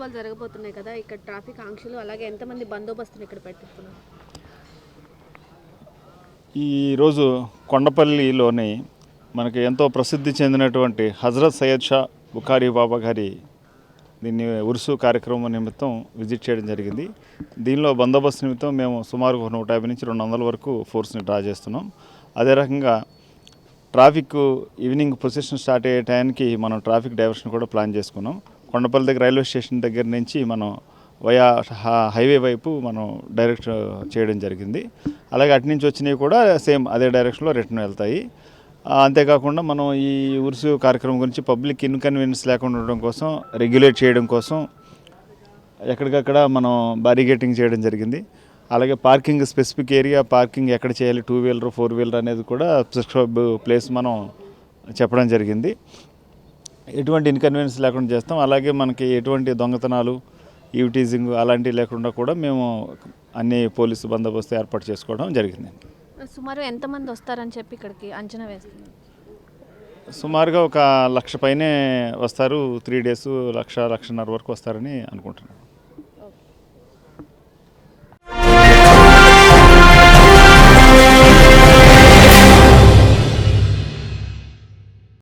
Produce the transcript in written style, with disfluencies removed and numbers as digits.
ఉత్సవాలు జరగబోతున్నాయి కదా, ఇక్కడ ట్రాఫిక్ ఆంక్షలు అలాగే ఎంతమంది బందోబస్తుని ఇక్కడ పెట్టిస్తున్నారు? ఈరోజు కొండపల్లిలోని మనకి ఎంతో ప్రసిద్ధి చెందినటువంటి హజరత్ సయ్యద్ షా బుఖారీ బాబా గారి దీన్ని ఉరుసు కార్యక్రమం నిమిత్తం విజిట్ చేయడం జరిగింది. దీనిలో బందోబస్తు నిమిత్తం మేము సుమారు 150 నుంచి 200 వరకు ఫోర్స్ని డ్రా చేస్తున్నాం. అదే రకంగా ట్రాఫిక్ ఈవినింగ్ ప్రొసెషన్ స్టార్ట్ అయ్యే టైంకి మనం ట్రాఫిక్ డైవర్షన్ కూడా ప్లాన్ చేసుకున్నాం. కొండపల్లి దగ్గర రైల్వే స్టేషన్ దగ్గర నుంచి మనం వయా హైవే వైపు మనం డైరెక్ట్ చేయడం జరిగింది. అలాగే అటు నుంచి వచ్చినవి కూడా సేమ్ అదే డైరెక్షన్లో రిటర్న్ వెళ్తాయి. అంతేకాకుండా మనం ఈ ఉరుసు కార్యక్రమం గురించి పబ్లిక్ ఇన్కన్వీనియన్స్ లేకుండా ఉండడం కోసం, రెగ్యులేట్ చేయడం కోసం ఎక్కడికక్కడ మనం బారిగేటింగ్ చేయడం జరిగింది. అలాగే పార్కింగ్ స్పెసిఫిక్ ఏరియా పార్కింగ్ ఎక్కడ చేయాలి, 2 వీలర్ 4 వీలర్ అనేది కూడా ప్రిస్క్రైబ్ ప్లేస్ మనం చెప్పడం జరిగింది. ఎటువంటి ఇన్కన్వీనియన్స్ లేకుండా చేస్తాం. అలాగే మనకి ఎటువంటి దొంగతనాలు, ఈవ్టీజింగ్ అలాంటివి లేకుండా కూడా మేము అన్ని పోలీసు బందోబస్తు ఏర్పాటు చేసుకోవడం జరిగింది. సుమారు ఎంతమంది వస్తారని చెప్పి ఇక్కడికి అంచనా వేస్తున్నారు? సుమారుగా 1,00,000 పైనే వస్తారు. 3 days 1,00,000-1,50,000 వరకు వస్తారని అనుకుంటున్నాను.